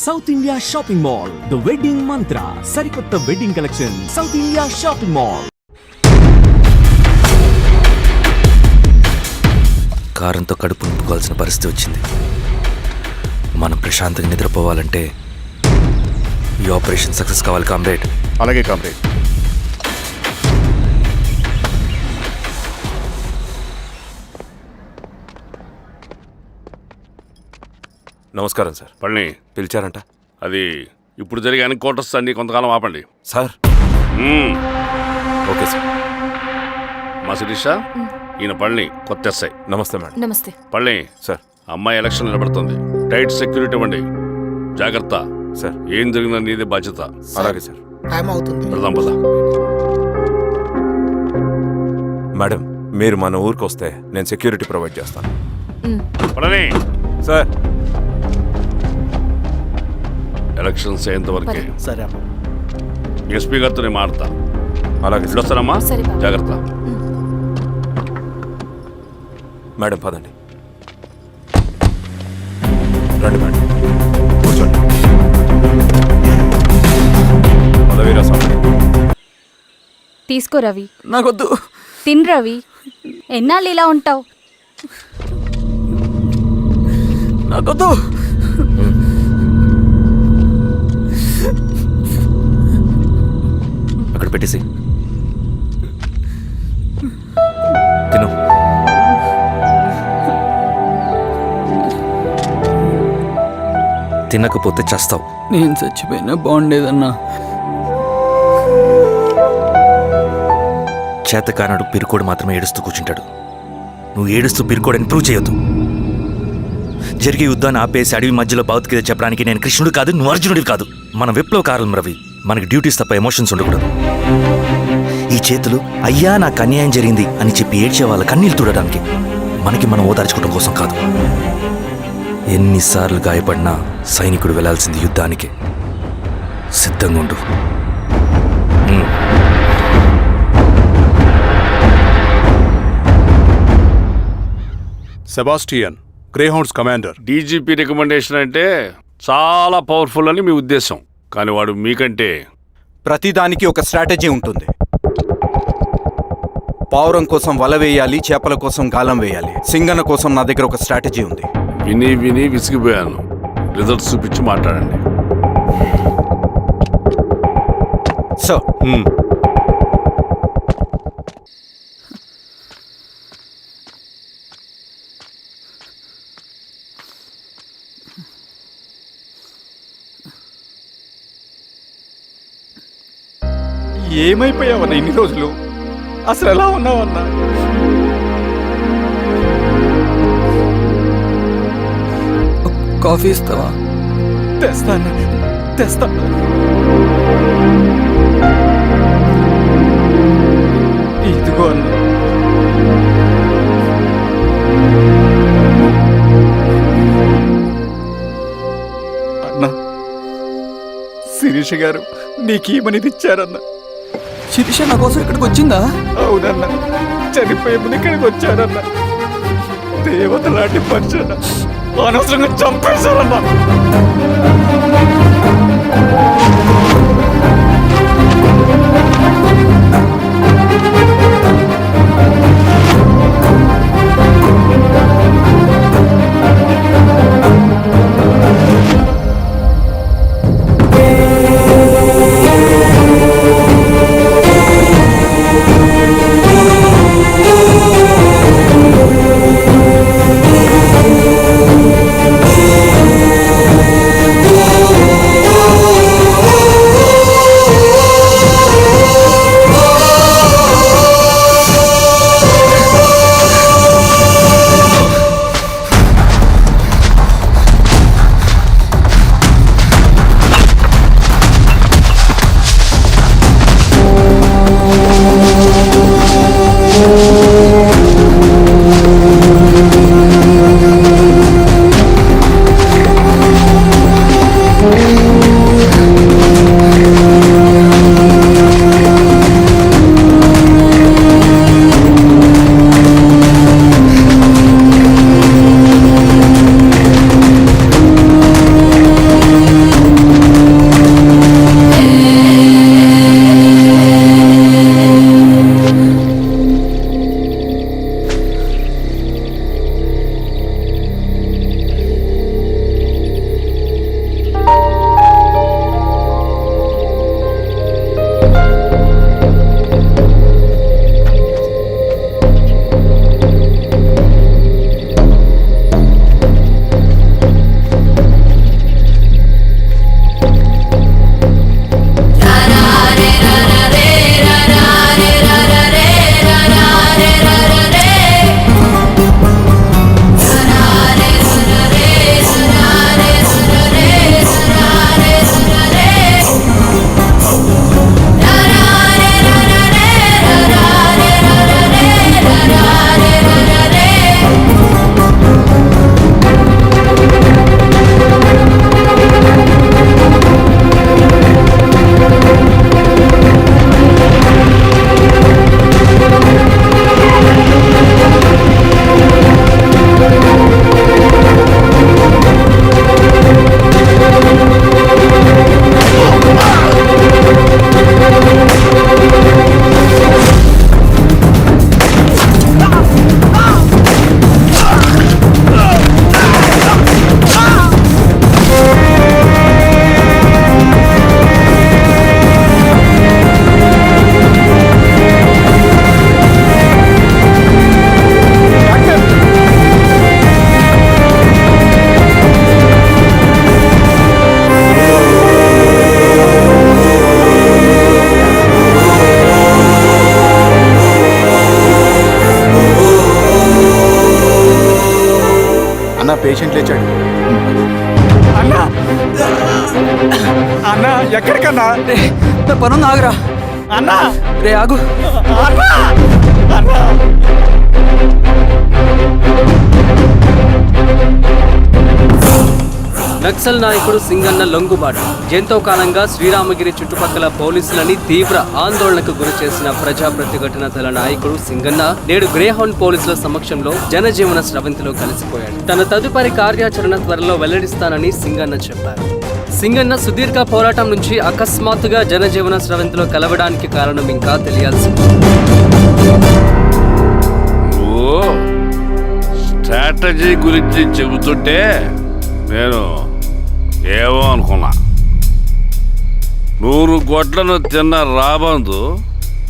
South India shopping mall, the wedding mantra, సరికొత్త wedding collection, South India shopping mall. కారంతో కడుపు నింపుకోవాల్సిన పరిస్థితి వచ్చింది. మనం ప్రశాంతంగా నిద్రపోవాలంటే ఈ ఆపరేషన్ సక్సెస్ కావాలి కామ్రేడ్. అలాగే కామ్రేడ్. నమస్కారం సార్. పళని పిలిచారంట? అది ఇప్పుడు జరిగే ఎన్కౌంటర్స్ అన్ని కొంతకాలం ఆపండి సార్. Okay sir. మా శిరీష, ఈయన పళని, కొత్త ఎస్ఐ. నమస్తే మేడం. నమస్తే. పళని సార్. అమ్మాయి ఎలక్షన్ నిలబడుతుంది, టైట్ సెక్యూరిటీ ఇవ్వండి, జాగ్రత్త సార్. ఏం జరిగిందో నీదే బాధ్యత. అలాగే సార్. టైం అవుతుంది. వెళ్దాం పద. మేడం, మీరు మన ఊరికి వస్తే నేను సెక్యూరిటీ ప్రొవైడ్ చేస్తాను. పళని సార్. ఎలక్షన్స్ అయ్యేంతవరకే సరే. ఎస్పీ గారితో నేను మారుతా. అలాగే సార్. వస్తానమ్మా, సరే బాబు. జాగ్రత్త. మేడం పదండి. రండి మేడం, కూర్చోండి. పదవీరా స్వామి. తీసుకో రవి. నాకొద్దు. తిన్ రవి, ఎన్నాళ్ళు ఇలా ఉంటావు? నాకొద్దు. అక్కడ పెట్టేసి తిను. తినకపోతే చస్తావు. నేను చచ్చిపోయినా బాగుండేదన్నా. చేతకానడు పిరుకోడు మాత్రమే ఏడుస్తూ కూర్చుంటాడు. నువ్వు ఏడుస్తూ పిరుకోడని ప్రూవ్ చేయొద్దు. జరిగే యుద్ధాన్ని ఆపేసి అడవి మధ్యలో భౌతికత చెప్పడానికి నేను కృష్ణుడు కాదు, నువ్వు అర్జునుడివి కాదు. మన విప్లవకారులం రవి. మనకి డ్యూటీస్ తప్ప ఎమోషన్స్ ఉండకూడదు. ఈ చేతులు అయ్యా నాకు అన్యాయం జరిగింది అని చెప్పి ఏడ్చే వాళ్ళ కన్నీళ్ళు తుడడానికి, మనకి మనం ఓదార్చుకోవడం కోసం కాదు. ఎన్నిసార్లు గాయపడినా సైనికుడు వెళ్లాల్సింది యుద్ధానికి. సిద్ధంగా ఉండు. Sebastian, Greyhounds commander. DGP recommendation అంటే చాలా పవర్ఫుల్ అని మీ ఉద్దేశం, కానీ వాడు మీకంటే ప్రతిదానికి ఒక స్ట్రాటజీ ఉంటుంది. పావురం కోసం వల వేయాలి, చేపల కోసం గాలం వేయాలి. సింగన్న కోసం నా దగ్గర ఒక స్ట్రాటజీ ఉంది. విని విని విసిగిపోయాను. రిజల్ట్స్ చూపించి మాట్లాడండి. సో ఏమైపోయావన్నా ఇన్ని రోజులు? అసలు ఎలా ఉన్నావన్నా? కాఫీ ఇస్తావా? తెస్తాను. ఇదిగో అన్న. అన్నా, శిరీష గారు నీకేమనేది ఇచ్చారన్నా. శిరీష నా కోసం ఇక్కడికి వచ్చిందా? అవునన్నా, చనిపోయే ముందు ఇక్కడికి వచ్చారన్నా. దేవత లాంటి మనిషి అన్న, అనవసరంగా చంపేశారన్నా. పేషెంట్ లేచాడు. అన్నా అన్నా ఎక్కడికన్నా పనుంది ఆగురా. అన్నా రే ఆగు. అన్నా అన్నా నక్సల్ నాయకుడు సింగన్న లొంగుబాటు ఎంతో కాలంగా శ్రీరామగిరి చుట్టుపక్కల పోలీసులని తీవ్ర ఆందోళనకు గురి చేసిన ప్రజా ప్రతిఘటన దళ నాయకుడు సింగన్న నేడు గ్రేహౌండ్ పోలీసుల సమక్షంలో జనజీవన స్రవంతిలో కలిసిపోయాడు. తన తదుపరి కార్యాచరణ త్వరలో వెల్లడిస్తానని సింగన్న చెప్పారు. సింగన్న సుదీర్ఘ పోరాటం నుంచి అకస్మాత్తుగా జనజీవన స్రవంతిలో కలవడానికి కారణం ఇంకా తెలియాల్సి ఉంది. నువ్వు స్ట్రాటజీ గురించి చెబుతుంటే నేను ఏమో అనుకున్నా. 100 గొడ్లను తిన్న రాబందు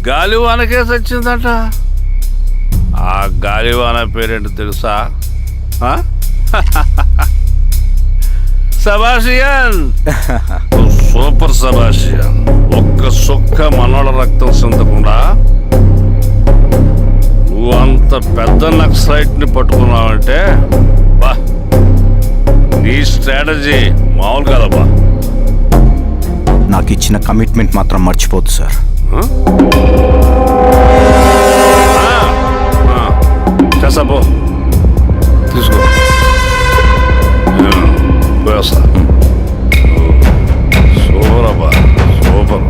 గాలివానకే చచ్చిందట. ఆ గాలివాన పేరేంటి తెలుసా? సబాషియన్. సూపర్ సబాషియన్. ఒక్క సుక్క మనోళ్ళ రక్తం చెందకుండా నువ్వు అంత పెద్ద నక్సలైట్ని పట్టుకున్నావంటే బా, నీ స్ట్రాటజీ మామూలు కాదబ్బా. నాకు ఇచ్చిన కమిట్మెంట్ మాత్రం మర్చిపోద్దు సార్. చేసాబో తీసుకో. పోయొస్తా. సూపర్ అబ్బా, సూపర్.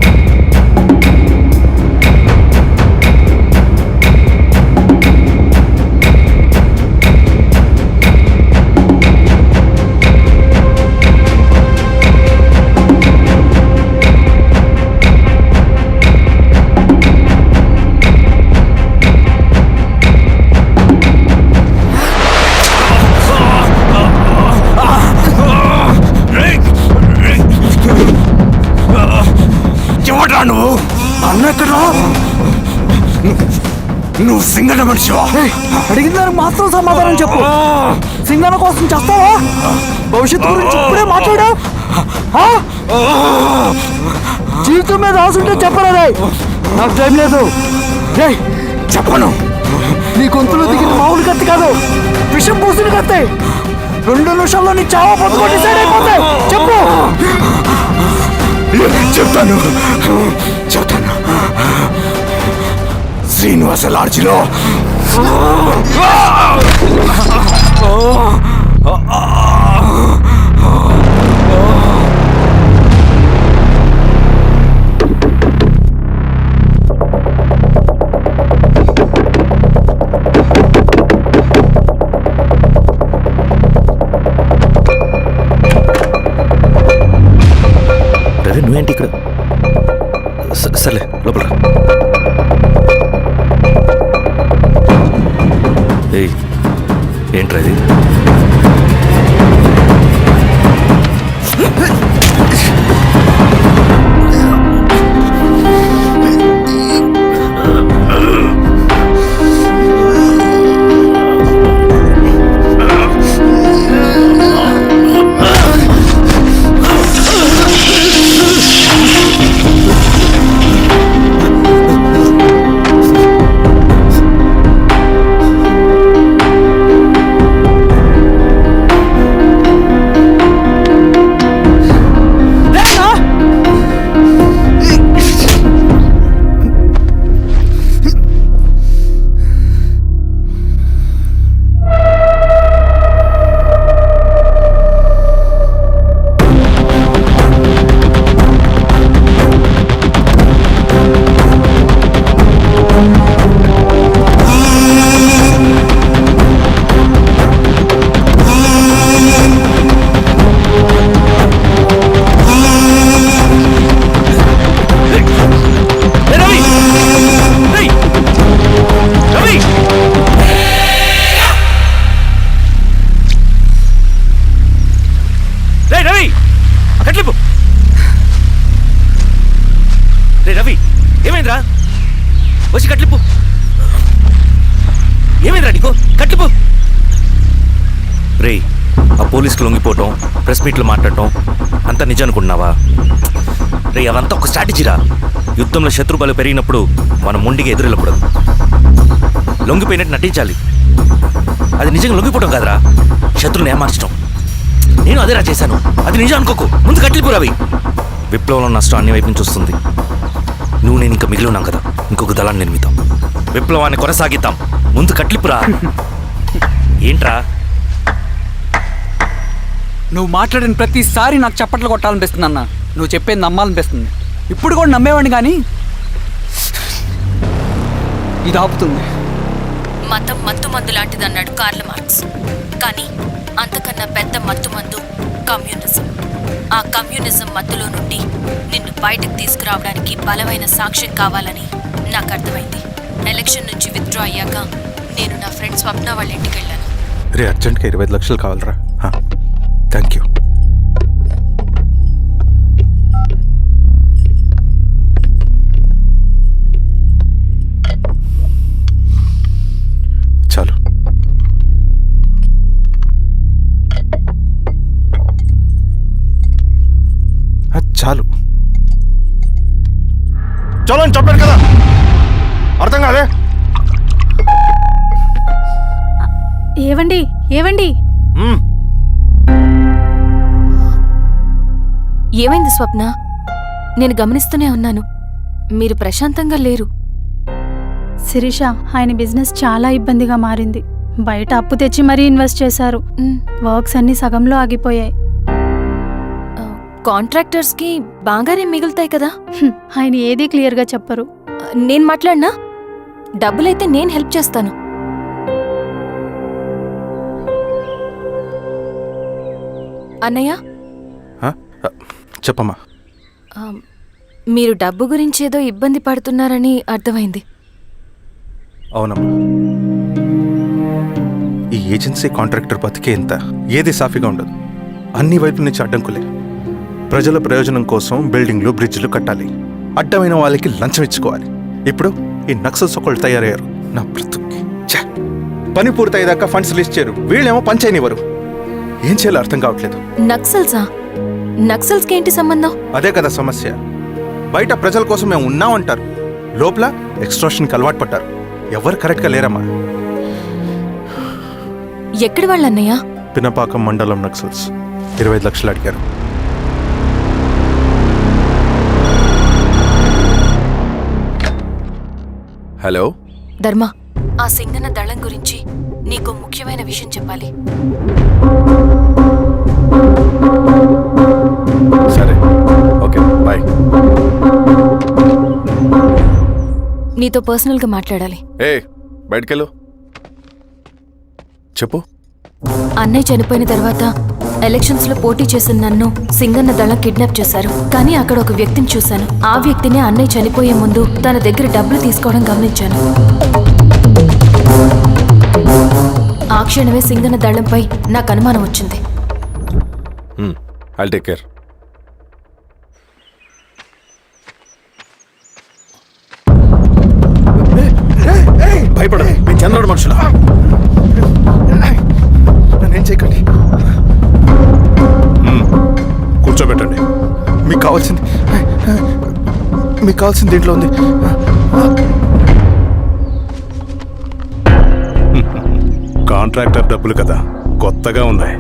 నువ్వు అన్నెక్కడా? నువ్వు సింగన్న మనిషివా? అడిగిన దానికి మాత్రం సమాధానం చెప్పు. సింగన్న కోసం చేస్తావా? భవిష్యత్తు గురించి ఇప్పుడే మాట్లాడా? జీవితం మీద ఆశుంటే చెప్పరా? నాకు టైం లేదు. చెప్పను. నీ గొంతులో దిగిన మామూలు కత్తి కాదు, విషం పూసిన కత్తి. 2 నిమిషాల్లో నీ చావా బతుకో డిసైడ్ అయిపోతాయి. చెప్పు. చెప్తాను. శ్రీనివాస లాడ్జిలో రవి నువ్వేంటి ఇక్కడ? సర్లే లోపల. ఏంట్రా ఇది? రవి ఏమైందిరా? వచ్చి కట్లిప్పు. ఏమైందిరా నీకు? కట్లిప్పు. రే ఆ పోలీసుకు లొంగిపోవటం, ప్రెస్ మీట్లు మాట్లాడటం అంతా నిజం అనుకుంటున్నావా? రే అవంతా ఒక స్ట్రాటజీరా. యుద్ధంలో శత్రుబలు పెరిగినప్పుడు మనం మొండిగా ఎదురెళ్ళకూడదు. లొంగిపోయినట్టు నటించాలి. అది నిజంగా లొంగిపోవటం కాదురా, శత్రువుని ఏమార్చడం. నేను అదేరా చేశాను. అది నిజం అనుకోకు. ముందు కట్టిలిపు రవి. విప్లవంలో నష్టం అన్ని వైపు నుంచి వస్తుంది. నువ్వు నేను ఇంకా మిగిలి ఉన్నాం కదా, ఇంకొక దళాన్ని నిర్మితాం, విప్లవాన్ని కొనసాగిద్దాం. ముందు కట్లిపురా. ఏంట్రా నువ్వు మాట్లాడిన ప్రతిసారి నాకు చప్పట్లు కొట్టాలనిపిస్తుంది అన్న. నువ్వు చెప్పేది నమ్మాలనిపిస్తుంది. ఇప్పుడు కూడా నమ్మేవాడిని కానీ ఇది ఆపుతుంది. మతం మత్తు మందు లాంటిదన్నాడు కార్ల్ మార్క్స్. కానీ అంతకన్నా పెద్ద మత్తు మందు కమ్యూనిజం. ఆ కమ్యూనిజం మత్తులో నుండి నిన్ను బయటకు తీసుకురావడానికి బలమైన సాక్ష్యం కావాలని నాకు అర్థమైంది. ఎలక్షన్ నుంచి విత్డ్రా అయ్యాక నేను నా ఫ్రెండ్ స్వప్న వాళ్ళ ఇంటికి వెళ్ళాను. రే అర్జెంట్గా 25 లక్షలు కావాలరా. Thank you. చాలు. చాలు. చలో అని చెప్పాను కదా, అర్థం కాదే. ఏవండి ఏవండి ఏమైంది స్వప్న? నేను గమనిస్తూనే ఉన్నాను, మీరు ప్రశాంతంగా లేరు. శిరీష, ఆయన బిజినెస్ చాలా ఇబ్బందిగా మారింది. బయట అప్పు తెచ్చి మరీ ఇన్వెస్ట్ చేశారు. వర్క్స్ అన్ని సగంలో ఆగిపోయాయి. కాంట్రాక్టర్స్కి బాగానే మిగులుతాయి కదా. ఆయన ఏదీ క్లియర్గా చెప్పరు. నేను మాట్లాడినా డబ్బులైతే నేను హెల్ప్ చేస్తాను. అన్నయ్య, చెప్పమ్మా. మీరు డబ్బు గురించి ఏదో ఇబ్బంది పడుతున్నారని అర్థమైంది. అవునమ్మా, ఈ ఏజెన్సీ కాంట్రాక్టర్ బతికే ఇంత ఏది సాఫీగా ఉండదు. అన్ని వైపుల నుంచి అడ్డంకులే. ప్రజల ప్రయోజనం కోసం బిల్డింగ్లు బ్రిడ్జ్లు కట్టాలి, అడ్డమైన వాళ్ళకి లంచం ఇచ్చుకోవాలి. ఇప్పుడు ఈ నక్సల్స్ ఒకళ్ళు తయారయ్యారు. నా బ్రతుక్కి పని పూర్తయ్యేదాకా ఫండ్స్ లిస్ట్ చేయరు, వీళ్ళేమో పంచాయనివ్వరు. ఏం చేయాలో అర్థం కావట్లేదు. నక్సల్సా? నక్సల్స్కి ఏంటి సంబంధం? అదే కదా సమస్య. బయట ప్రజల కోసం మేము ఉన్నామంటారు, లోపల ఎక్స్ట్రాషన్కి అలవాటు పడ్డారు. ఎవరు కరెక్ట్గా లేరమ్మా. ఎక్కడి వాళ్ళన్నయ్య? పినపాకం మండలం నక్సల్స్ 25 లక్షలు అడిగారు. హలో ధర్మ, ఆ సింగన్న దళం గురించి నీకు ముఖ్యమైన విషయం చెప్పాలి. సరే, ఓకే, బాయ్. నీతో పర్సనల్గా మాట్లాడాలి. ఏ బయటకెళ్ళు. చెప్పు. అన్నయ్య చనిపోయిన తర్వాత ఎలక్షన్స్ లో పోటీ చేసిన నన్ను సింగన్న దళం కిడ్నాప్ చేశారు. కానీ అక్కడ ఒక వ్యక్తిని చూశాను. ఆ వ్యక్తిని అన్నయ్య చనిపోయే ముందు తన దగ్గర డబ్బులు తీసుకోవడం గమనించాను. ఆ క్షణమే సింగన్న దళంపై నాకు అనుమానం వచ్చింది. I'll take care. భయపడదు, మేము చంద్రుడు మనుషులు. నన్నేం చేయకండి. కూర్చోబెట్టండి. మీకు కావాల్సింది దీంట్లో ఉంది. కాంట్రాక్టర్ డబ్బులు కదా, కొత్తగా ఉన్నాయి.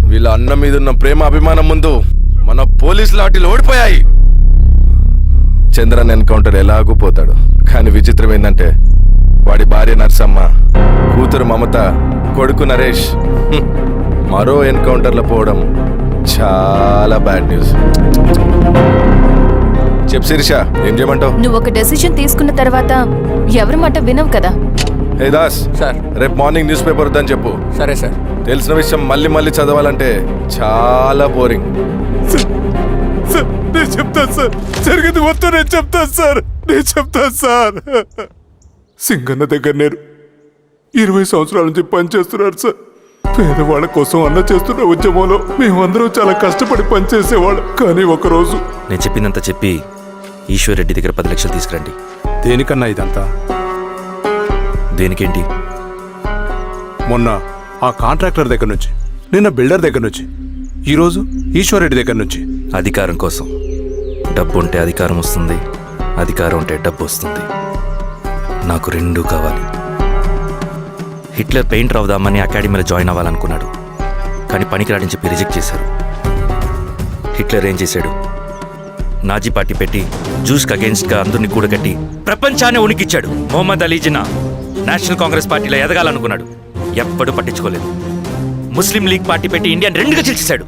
వీళ్ళ అన్న మీదున్న ప్రేమ అభిమానం ముందు మన పోలీస్ లాఠీలు ఓడిపోయాయి. చంద్రన్ ఎన్కౌంటర్ ఎలాగూ పోతాడు. కానీ విచిత్రం ఏంటంటే వాడి భార్య నర్సమ్మ, కూతురు మమత, కొడుకు నరేష్ మరో ఎన్కౌంటర్లో పోవడం చాలా బ్యాడ్ న్యూస్. చెప్పు శిరీష, ఏం చేయమంటావు? నువ్వు ఒక డెసిషన్ తీసుకున్న తర్వాత ఎవరి మాట వినవు కదా. హే దాస్ సార్. రేపు మార్నింగ్ న్యూస్ పేపర్ వద్దని చెప్పు. సరే సార్. తెలిసిన విషయం మళ్ళీ మళ్ళీ చదవాలంటే చాలా బోరింగ్. సార్ నేను చెప్తాను సార్, జరిగింది మొత్తం నేను చెప్తాను సార్, నేను చెప్తాను సార్. సింగన్న దగ్గర నేను 20 సంవత్సరాల నుంచి పనిచేస్తున్నాను సార్. పేదవాళ్ళ కోసం అన్న చేస్తున్న ఉద్యమంలో మేమందరం చాలా కష్టపడి పనిచేసేవాళ్ళం. కానీ ఒకరోజు నేను చెప్పినంత చెప్పి ఈశ్వర్ రెడ్డి దగ్గర 10 లక్షలు తీసుకురండి. దేనికన్నా ఇదంతా? దేనికేంటి? మొన్న ఆ కాంట్రాక్టర్ దగ్గర నుంచి, నిన్న బిల్డర్ దగ్గర నుంచి, ఈరోజు ఈశ్వర్ రెడ్డి దగ్గర నుంచి. అధికారం కోసం. డబ్బు ఉంటే అధికారం వస్తుంది, అధికారం ఉంటే డబ్బు వస్తుంది. నాకు రెండూ కావాలి. హిట్లర్ పెయింటర్ అవుదామని అకాడమీలో జాయిన్ అవ్వాలనుకున్నాడు, కానీ పనికిరాడని చెప్పి రిజెక్ట్ చేశారు. హిట్లర్ ఏం చేశాడు? నాజీ పార్టీ పెట్టి జూస్కి అగేన్స్ట్గా అందరినీ కూడగట్టి ప్రపంచాన్ని ఉనికిచ్చాడు. మొహమ్మద్ అలీ జిన్నా నేషనల్ కాంగ్రెస్ పార్టీలో ఎదగాలనుకున్నాడు, ఎప్పుడూ పట్టించుకోలేదు. ముస్లిం లీగ్ పార్టీ పెట్టి ఇండియాని రెండుగా చీల్చేశాడు.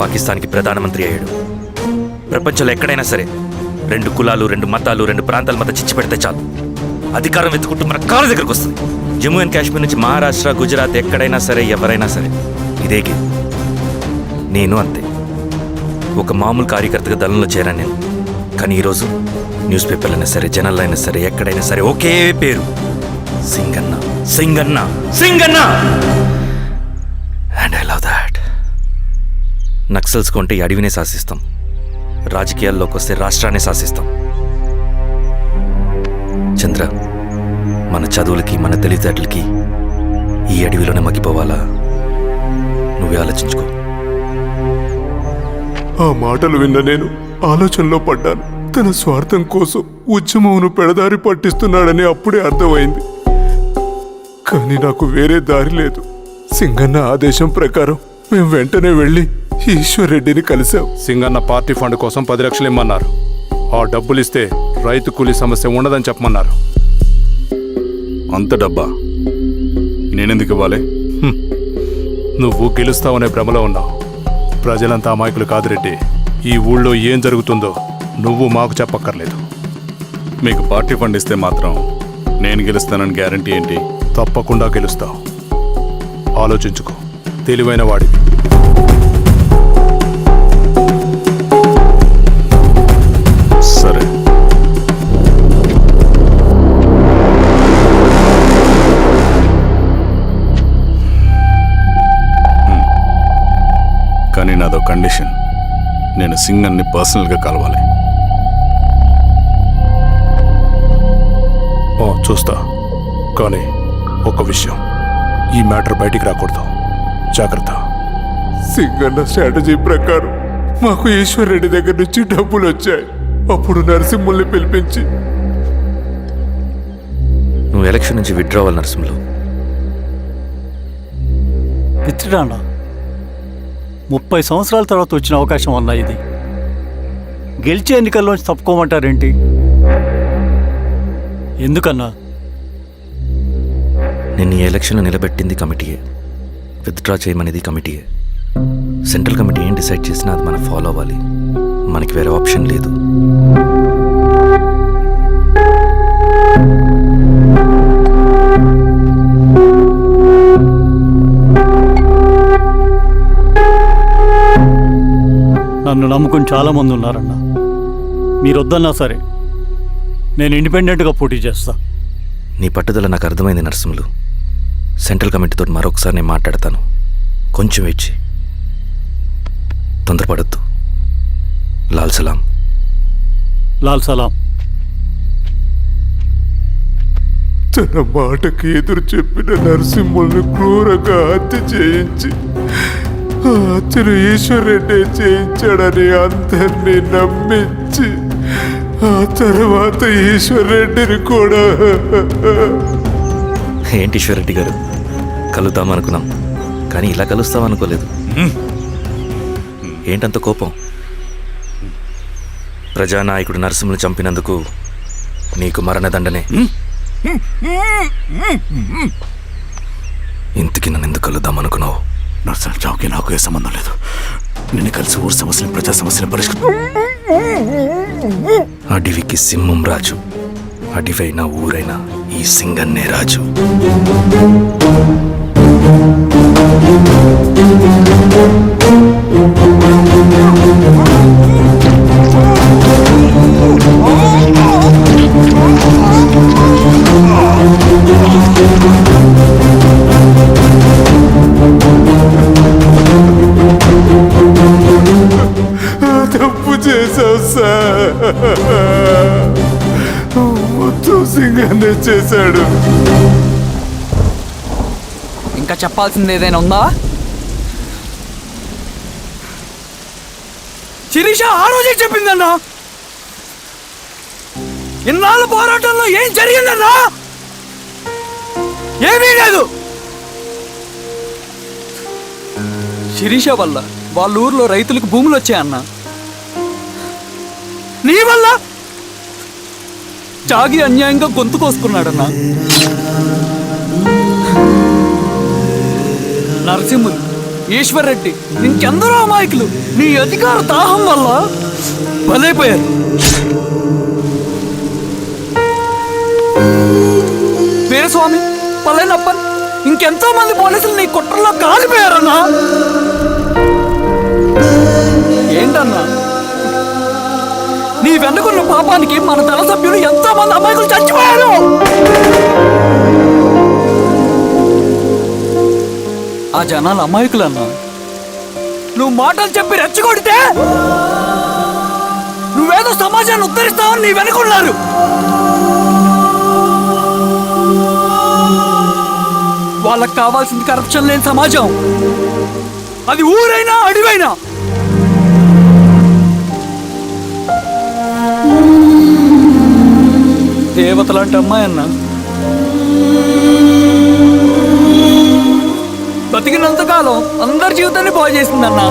పాకిస్తాన్కి ప్రధానమంత్రి అయ్యాడు. ప్రపంచంలో ఎక్కడైనా సరే 2 కులాలు, 2 మతాలు, 2 ప్రాంతాల మధ్య చిచ్చు పెడితే చాలు, అధికారం వెతుకుంటూ మన కాళ్ళ దగ్గరకు వస్తుంది. జమ్మూ అండ్ కాశ్మీర్ నుంచి మహారాష్ట్ర, గుజరాత్ ఎక్కడైనా సరే, ఎవరైనా సరే ఇదే గేమ్. నేను అంతే. ఒక మామూలు కార్యకర్తగా దళంలో చేరాను నేను. కానీ ఈరోజు న్యూస్ పేపర్లు అయినా సరే, జనాల్లో అయినా సరే, ఎక్కడైనా సరే ఒకే పేరు, Singanna, Singanna, Singanna. And I love that. Naxals కొంటే ఈ అడవినే శాసిస్తాం, రాజకీయాల్లోకి వస్తే రాష్ట్రాన్ని శాసిస్తాం. చంద్ర, మన చదువులకి, మన తెలివితేటలకి ఈ అడవిలోనే మగ్గిపోవాలా? నువ్వే ఆలోచించుకో. ఆ మాటలు విన్న నేను ఆలోచనలో పడ్డాను. తన స్వార్థం కోసం ఉద్యమమును పెడదారి పట్టిస్తున్నాడని అప్పుడే అర్థమైంది. కానీ నాకు వేరే దారి లేదు. సింగన్న ఆదేశం ప్రకారం మేము వెంటనే వెళ్ళి ఈశ్వర్ రెడ్డిని కలిశాం. సింగన్న పార్టీ ఫండ్ కోసం 10 లక్షలు ఇమ్మన్నారు. ఆ డబ్బులు ఇస్తే రైతు కూలీ సమస్య ఉండదని చెప్పమన్నారు. అంత డబ్బా నేనెందుకు ఇవ్వాలి? నువ్వు గెలుస్తావనే భ్రమలో ఉన్నావు. ప్రజలంతా అమాయకులు కాదు రెడ్డి. ఈ ఊళ్ళో ఏం జరుగుతుందో నువ్వు మాకు చెప్పక్కర్లేదు. మీకు పార్టీ ఫండ్ ఇస్తే మాత్రం నేను గెలుస్తానని గ్యారంటీ ఏంటి? తప్పకుండా గెలుస్తావు. ఆలోచించుకో, తెలివైన వాడివి. సరే. కానీ నాదో కండిషన్. నేను సింగన్ని పర్సనల్గా కలవాలి. చూస్తా. కానీ ఒక విషయం, ఈ మ్యాటర్ బయటికి రాకూడదు. జాగ్రత్త. సింగన్న స్ట్రాటజీ ప్రకారం మాకు ఈశ్వర్ రెడ్డి దగ్గర నుంచి డబ్బులు వచ్చాయి. అప్పుడు నరసింహుల్ని పిలిపించి, నువ్వు ఎలక్షన్ నుంచి విత్డ్రా అవ్వాలి నరసింహులు. విత్డ్రానా? 30 సంవత్సరాల తర్వాత వచ్చిన అవకాశం అన్నా ఇది. గెలిచే ఎన్నికల్లోంచి తప్పుకోమంటారేంటి? ఎందుకన్నా? నిన్ను ఈ ఎలక్షన్లో నిలబెట్టింది కమిటీయే, విత్డ్రా చేయమనేది కమిటీయే. సెంట్రల్ కమిటీ ఏం డిసైడ్ చేసినా అది మనం ఫాలో అవ్వాలి. మనకి వేరే ఆప్షన్ లేదు. నన్ను నమ్ముకుని చాలామంది ఉన్నారన్నా. మీరు వద్దన్నా సరే నేను ఇండిపెండెంట్గా పోటీ చేస్తా. నీ పట్టుదల నాకు అర్థమైంది నరసింహులు. సెంట్రల్ కమిటీతో మరొకసారి నేను మాట్లాడతాను. కొంచెం వెయిట్ చేయి, తొందరపడద్దు. లాల్ సలాం. లాల్ సలాం. తన మాటకి ఎదురు చెప్పిన నరసింహుల్ని క్రూరంగా హత్య చేయించి, ఆ హత్యను ఈశ్వర్ రెడ్డి చేయించాడని అందరినీ నమ్మించి, ఆ తర్వాత ఈశ్వర్ రెడ్డిని కూడా. ఏంటి ఈశ్వరరెడ్డి గారు, కలుద్దామనుకున్నాం కానీ ఇలా కలుస్తామనుకోలేదు. ఏంటంత కోపం? ప్రజానాయకుడు నరసింహులు చంపినందుకు నీకు మరణదండనే. ఇంతకీ నన్ను ఎందుకు కలుద్దామనుకున్నావు? నర్సన్ చావుకి నాకు ఏ సంబంధం లేదు. నిన్ను కలిసి ఊరు సమస్యలు, ప్రజా సమస్యలు పరిష్కరించు. అడవికి సింహం రాజు. అడవైనా ఊరైనా ఈ సింగన్నే రాజు. తప్పు చేశావు సార్. మొత్తం సింగన్నే చేశాడు. ఇంకా చెప్పాల్సింది ఏదైనా ఉందా? శిరీష ఆ రోజే చెప్పిందన్నా. ఇన్నాళ్ళ పోరాటంలో ఏం జరిగిందన్నా? ఏమీ లేదు. శిరీష వల్ల వాళ్ళ ఊర్లో రైతులకు భూములు వచ్చాయన్నా. నీ వల్ల చాగి అన్యాయంగా గొంతు కోసుకున్నాడన్నా. నరసింహులు, ఈశ్వర్ రెడ్డి, ఇంకెందరో అమాయకులు నీ అధికార దాహం వల్ల బలైపోయారు. వీరస్వామి, పల్లెనప్పన్, ఇంకెంతో మంది పోలీసులు నీ కుట్రలో కాలిపోయారన్నా. ఏంటన్నా, నీ వెనుకున్న పాపానికి మన దళ సభ్యులు ఎంతో మంది అమాయకులు చచ్చిపోయారు. ఆ జనాలు అమాయకులన్నా. నువ్వు మాటలు చెప్పి రెచ్చగొడితే నువ్వేదో సమాజాన్ని ఉద్ధరిస్తావని నీ వెనుకున్నారు. వాళ్ళకి కావాల్సింది కరప్షన్ లేని సమాజం. అది ఊరైనా అడివైనా. దేవతలాంటి అమ్మాయి అన్న బతికినంతకాలం అందరి జీవితాన్ని బాగు చేసిందన్నా.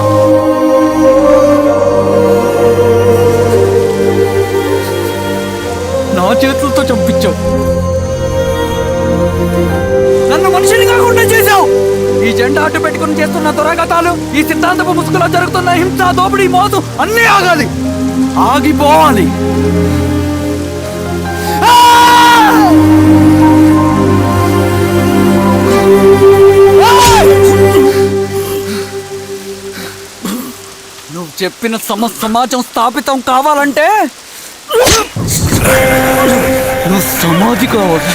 నా చేతులతో చంపించావు. నన్ను మనిషిని కాకుండా చేశావు. ఈ జెండా అడ్డు పెట్టుకుని చేస్తున్న దురాఘాతాలు, ఈ సిద్ధాంతపు ముసుగులో జరుగుతున్న హింస, దోపిడీ, మోసు అన్నీ ఆగాలి, ఆగిపోవాలి. నువ్వు చెప్పిన సమాజం స్థాపితం కావాలంటే నువ్వు సమాధి కావాలి.